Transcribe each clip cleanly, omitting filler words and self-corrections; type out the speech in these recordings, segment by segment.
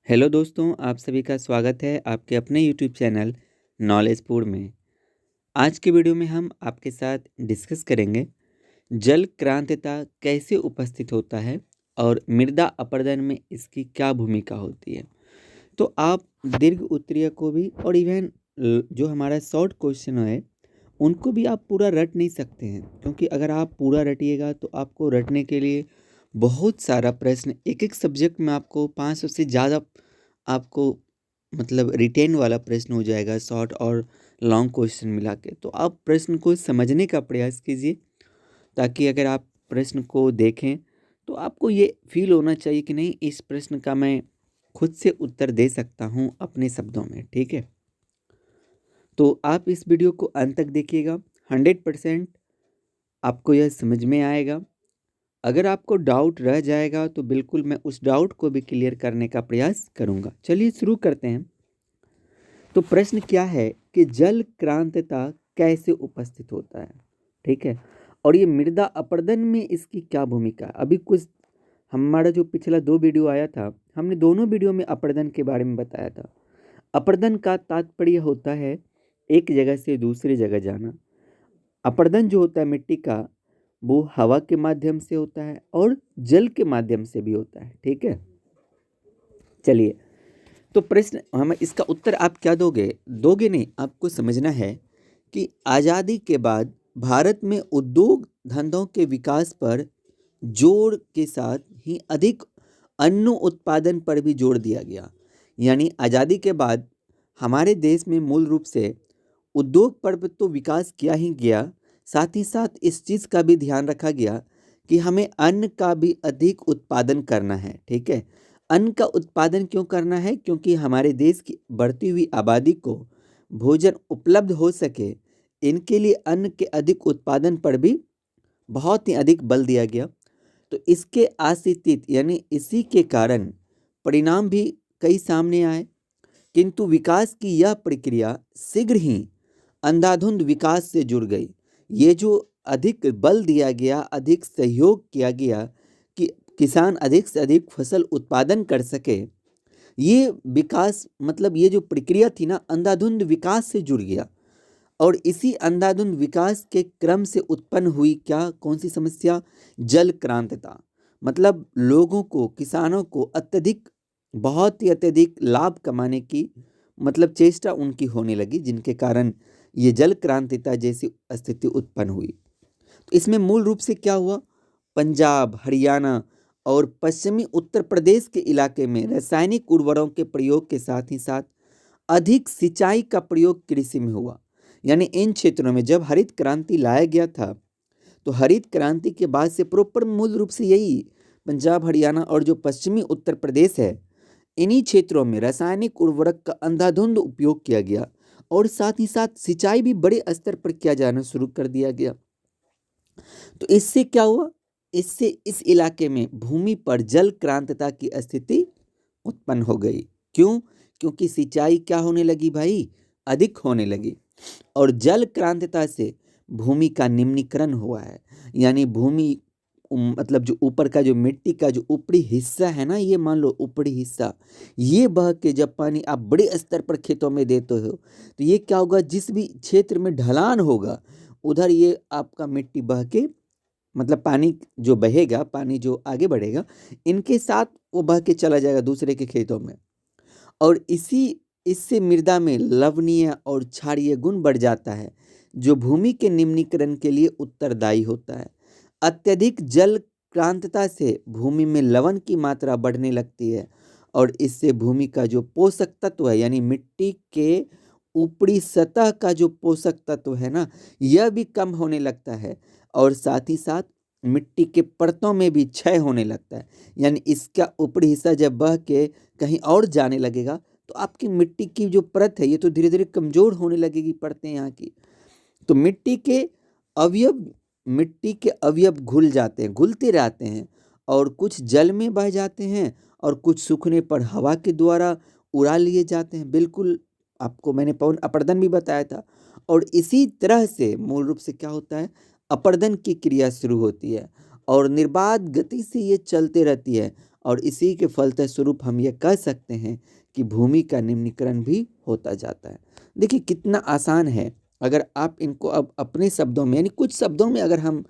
Hello दोस्तों, आप सभी का स्वागत है आपके अपने यूट्यूब चैनल नॉलेजपुर में। आज के वीडियो में हम आपके साथ डिस्कस करेंगे जल क्रांतिता कैसे उपस्थित होता है और मृदा अपरदन में इसकी क्या भूमिका होती है। तो आप दीर्घ उत्तरीय को भी और इवन जो हमारा शॉर्ट क्वेश्चन है उनको भी आप पूरा रट नहीं सकते हैं, क्योंकि अगर आप पूरा रटिएगा तो आपको रटने के लिए बहुत सारा प्रश्न एक एक सब्जेक्ट में आपको 500 से ज़्यादा आपको मतलब रिटेन वाला प्रश्न हो जाएगा, शॉर्ट और लॉन्ग क्वेश्चन मिला के। तो आप प्रश्न को समझने का प्रयास कीजिए, ताकि अगर आप प्रश्न को देखें तो आपको ये फील होना चाहिए कि नहीं, इस प्रश्न का मैं खुद से उत्तर दे सकता हूँ अपने शब्दों में। ठीक है, तो आप इस वीडियो को अंत तक देखिएगा। 100% आपको यह समझ में आएगा। अगर आपको डाउट रह जाएगा तो बिल्कुल मैं उस डाउट को भी क्लियर करने का प्रयास करूँगा। चलिए शुरू करते हैं। तो प्रश्न क्या है कि जल क्रांतिता कैसे उपस्थित होता है। ठीक है, और ये मृदा अपरदन में इसकी क्या भूमिका है। अभी कुछ हमारा जो पिछला 2 वीडियो आया था, हमने दोनों वीडियो में अपरदन के बारे में बताया था। अपरदन का तात्पर्य होता है एक जगह से दूसरी जगह जाना। अपरदन जो होता है मिट्टी का, वो हवा के माध्यम से होता है और जल के माध्यम से भी होता है। ठीक है, चलिए, तो प्रश्न हम इसका उत्तर आप क्या दोगे? दोगे नहीं, आपको समझना है कि आज़ादी के बाद भारत में उद्योग धंधों के विकास पर जोर के साथ ही अधिक अन्न उत्पादन पर भी जोर दिया गया। यानी आज़ादी के बाद हमारे देश में मूल रूप से उद्योग पर तो विकास किया ही गया, साथ ही साथ इस चीज़ का भी ध्यान रखा गया कि हमें अन्न का भी अधिक उत्पादन करना है। ठीक है, अन्न का उत्पादन क्यों करना है? क्योंकि हमारे देश की बढ़ती हुई आबादी को भोजन उपलब्ध हो सके, इनके लिए अन्न के अधिक उत्पादन पर भी बहुत ही अधिक बल दिया गया। तो इसके आश्रित यानी इसी के कारण परिणाम भी कई सामने आए, किंतु विकास की यह प्रक्रिया शीघ्र ही अंधाधुंध विकास से जुड़ गई। ये जो अधिक बल दिया गया, अधिक सहयोग किया गया कि किसान अधिक से अधिक फसल उत्पादन कर सके, ये विकास मतलब ये जो प्रक्रिया थी ना, अंधाधुंध विकास से जुड़ गया। और इसी अंधाधुंध विकास के क्रम से उत्पन्न हुई क्या, कौन सी समस्या? जल क्रांतिता। मतलब लोगों को, किसानों को अत्यधिक, बहुत ही अत्यधिक लाभ कमाने की मतलब चेष्टा उनकी होने लगी, जिनके कारण ये जल क्रांतिता जैसी स्थिति उत्पन्न हुई। तो इसमें मूल रूप से क्या हुआ? पंजाब, हरियाणा और पश्चिमी उत्तर प्रदेश के इलाके में रासायनिक उर्वरकों के प्रयोग के साथ ही साथ अधिक सिंचाई का प्रयोग कृषि में हुआ। यानी इन क्षेत्रों में जब हरित क्रांति लाया गया था, तो हरित क्रांति के बाद से प्रॉपर मूल रूप से यही पंजाब, हरियाणा और जो पश्चिमी उत्तर प्रदेश है, इन्हीं क्षेत्रों में रासायनिक उर्वरक का अंधाधुंध उपयोग किया गया और साथ ही साथ सिंचाई भी बड़े स्तर पर किया जाना शुरू कर दिया गया। तो इससे क्या हुआ? इससे इस इलाके में भूमि पर जल क्रांतिता की स्थिति उत्पन्न हो गई। क्यों? क्योंकि सिंचाई क्या होने लगी भाई? अधिक होने लगी। और जल क्रांतिता से भूमि का निम्नीकरण हुआ है। यानी भूमि मतलब जो ऊपर का जो मिट्टी का जो ऊपरी हिस्सा है ना, ये मान लो ऊपरी हिस्सा, ये बह के जब पानी आप बड़े स्तर पर खेतों में देते हो, तो ये क्या होगा? जिस भी क्षेत्र में ढलान होगा उधर ये आपका मिट्टी बह के मतलब पानी जो बहेगा, पानी जो आगे बढ़ेगा, इनके साथ वो बह के चला जाएगा दूसरे के खेतों में। और इससे मृदा में लवणीय और क्षारीय गुण बढ़ जाता है, जो भूमि के निम्नीकरण के लिए उत्तरदायी होता है। अत्यधिक जल क्रांतता से भूमि में लवण की मात्रा बढ़ने लगती है और इससे भूमि का जो पोषक तत्व है, यानी मिट्टी के ऊपरी सतह का जो पोषक तत्व है ना, यह भी कम होने लगता है और साथ ही साथ मिट्टी के परतों में भी क्षय होने लगता है। यानी इसका ऊपरी हिस्सा जब बह के कहीं और जाने लगेगा, तो आपकी मिट्टी की जो परत है, ये तो धीरे धीरे कमजोर होने लगेगी, परतें यहाँ की। तो अवयव मिट्टी के अवयव घुल जाते हैं, घुलते रहते हैं और कुछ जल में बह जाते हैं और कुछ सूखने पर हवा के द्वारा उड़ा लिए जाते हैं। बिल्कुल, आपको मैंने पवन अपर्दन भी बताया था। और इसी तरह से मूल रूप से क्या होता है? अपर्दन की क्रिया शुरू होती है और निर्बाध गति से ये चलते रहती है और इसी के फलस्वरूप हम ये कह सकते हैं कि भूमि का निम्नीकरण भी होता जाता है। देखिए कितना आसान है, अगर आप इनको अब अपने शब्दों में यानी कुछ शब्दों में अगर हम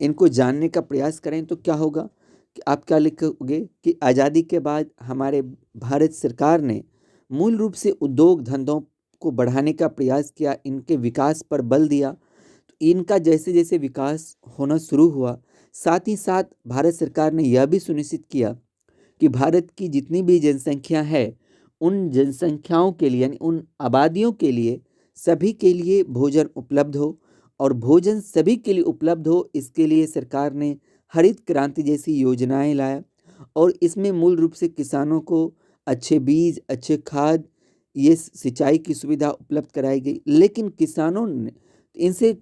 इनको जानने का प्रयास करें तो क्या होगा कि आप क्या लिखोगे कि आज़ादी के बाद हमारे भारत सरकार ने मूल रूप से उद्योग धंधों को बढ़ाने का प्रयास किया, इनके विकास पर बल दिया। तो इनका जैसे जैसे विकास होना शुरू हुआ, साथ ही साथ भारत सरकार ने यह भी सुनिश्चित किया कि भारत की जितनी भी जनसंख्या है उन जनसंख्याओं के लिए यानी उन आबादियों के लिए सभी के लिए भोजन उपलब्ध हो, और भोजन सभी के लिए उपलब्ध हो इसके लिए सरकार ने हरित क्रांति जैसी योजनाएं लाया। और इसमें मूल रूप से किसानों को अच्छे बीज, अच्छे खाद, ये सिंचाई की सुविधा उपलब्ध कराई गई। लेकिन किसानों ने इनसे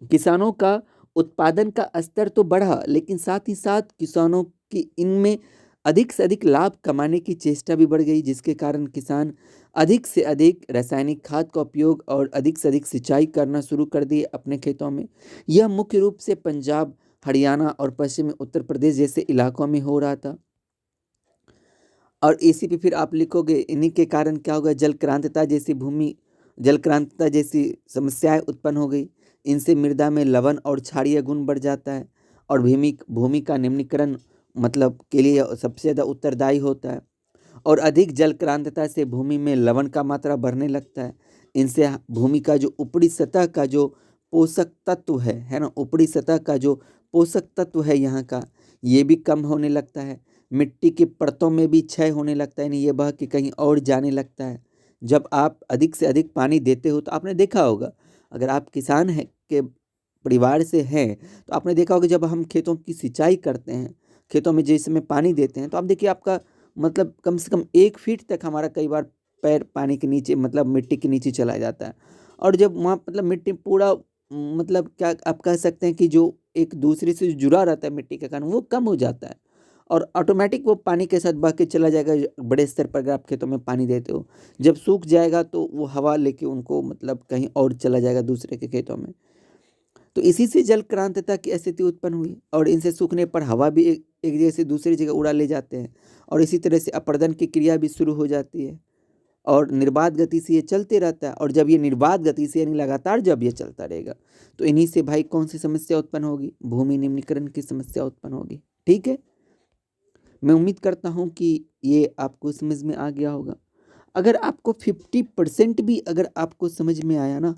किसानों का उत्पादन का स्तर तो बढ़ा, लेकिन साथ ही साथ किसानों की इनमें अधिक से अधिक लाभ कमाने की चेष्टा भी बढ़ गई, जिसके कारण किसान अधिक से अधिक रासायनिक खाद का उपयोग और अधिक से अधिक सिंचाई करना शुरू कर दिए अपने खेतों में। यह मुख्य रूप से पंजाब, हरियाणा और पश्चिमी उत्तर प्रदेश जैसे इलाकों में हो रहा था। और इसी पे फिर आप लिखोगे इन्हीं के कारण क्या होगा, जल क्रांतिता जैसी समस्याएं उत्पन्न हो गई। इनसे मृदा में लवण और क्षारीय गुण बढ़ जाता है, और भूमि भूमि का निम्नीकरण मतलब के लिए सबसे ज़्यादा उत्तरदायी होता है। और अधिक जल क्रांतिता से भूमि में लवण का मात्रा बढ़ने लगता है। इनसे भूमि का जो ऊपरी सतह का जो पोषक तत्व है ना, ऊपरी सतह का जो पोषक तत्व है यहाँ का, ये भी कम होने लगता है। मिट्टी की परतों में भी क्षय होने लगता है, यानी ये बह के कहीं और जाने लगता है। जब आप अधिक से अधिक पानी देते हो तो आपने देखा होगा, अगर आप किसान है के परिवार से हैं तो आपने देखा होगा जब हम खेतों की सिंचाई करते हैं, खेतों में जिस समय पानी देते हैं तो आप देखिए आपका मतलब कम से कम 1 फीट तक हमारा कई बार पैर पानी के नीचे मतलब मिट्टी के नीचे चला जाता है। और जब वहाँ मतलब मिट्टी पूरा मतलब क्या आप कह सकते हैं कि जो एक दूसरे से जुड़ा रहता है मिट्टी के कारण वो कम हो जाता है, और ऑटोमेटिक वो पानी के साथ बह के चला जाएगा। बड़े स्तर पर अगर आप खेतों में पानी देते हो, जब सूख जाएगा तो वो हवा लेके उनको मतलब कहीं और चला जाएगा दूसरे के खेतों में। तो इसी से जल क्रांतिता की स्थिति उत्पन्न हुई, और इनसे सूखने पर हवा भी एक जगह से दूसरी जगह उड़ा ले जाते हैं, और इसी तरह से अपर्दन की क्रिया भी शुरू हो जाती है, और निर्बाध गति से ये चलते रहता है। और जब ये निर्बाध गति से यानी लगातार जब ये चलता रहेगा तो इन्हीं से भाई कौन सी समस्या उत्पन्न होगी, भूमि निम्नीकरण की समस्या उत्पन्न होगी। ठीक है, मैं उम्मीद करता हूँ कि ये आपको समझ में आ गया होगा। अगर आपको 50% भी अगर आपको समझ में आया ना,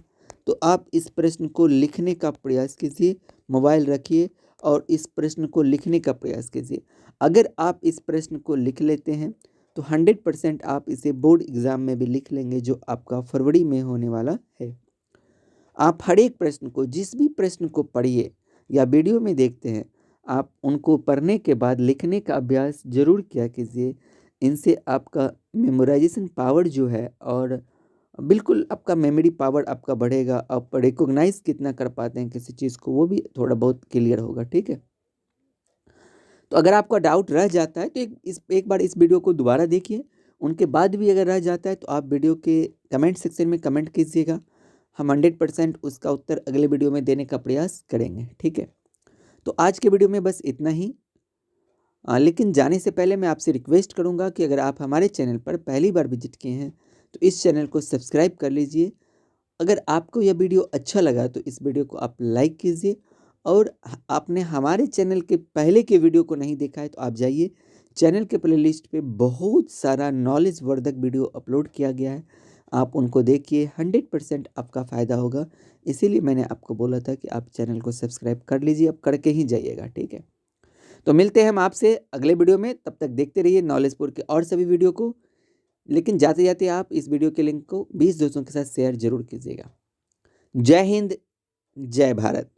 तो आप इस प्रश्न को लिखने का प्रयास कीजिए, मोबाइल रखिए और इस प्रश्न को लिखने का प्रयास कीजिए। अगर आप इस प्रश्न को लिख लेते हैं तो 100% आप इसे बोर्ड एग्ज़ाम में भी लिख लेंगे, जो आपका फरवरी में होने वाला है। आप हर एक प्रश्न को, जिस भी प्रश्न को पढ़िए या वीडियो में देखते हैं, आप उनको पढ़ने के बाद लिखने का अभ्यास ज़रूर किया कीजिए। इनसे आपका मेमोराइजेशन पावर जो है, और बिल्कुल आपका मेमोरी पावर आपका बढ़ेगा। आप रिकॉग्नाइज कितना कर पाते हैं किसी चीज़ को, वो भी थोड़ा बहुत क्लियर होगा। ठीक है, तो अगर आपका डाउट रह जाता है तो एक बार इस वीडियो को दोबारा देखिए। उनके बाद भी अगर रह जाता है तो आप वीडियो के कमेंट सेक्शन में कमेंट कीजिएगा। हम 100% उसका उत्तर अगले वीडियो में देने का प्रयास करेंगे। ठीक है, तो आज के वीडियो में बस इतना ही। लेकिन जाने से पहले मैं आपसे रिक्वेस्ट करूंगा कि अगर आप हमारे चैनल पर पहली बार विजिट किए हैं तो इस चैनल को सब्सक्राइब कर लीजिए। अगर आपको यह वीडियो अच्छा लगा तो इस वीडियो को आप लाइक कीजिए, और आपने हमारे चैनल के पहले के वीडियो को नहीं देखा है तो आप जाइए, चैनल के प्लेलिस्ट पे बहुत सारा नॉलेज वर्धक वीडियो अपलोड किया गया है, आप उनको देखिए। 100% आपका फ़ायदा होगा। इसीलिए मैंने आपको बोला था कि आप चैनल को सब्सक्राइब कर लीजिए, अब करके ही जाइएगा। ठीक है, तो मिलते हैं हम आपसे अगले वीडियो में। तब तक देखते रहिए नॉलेजपुर के और सभी वीडियो को। लेकिन जाते जाते आप इस वीडियो के लिंक को 20 दोस्तों के साथ शेयर जरूर कीजिएगा। जय हिंद, जय भारत।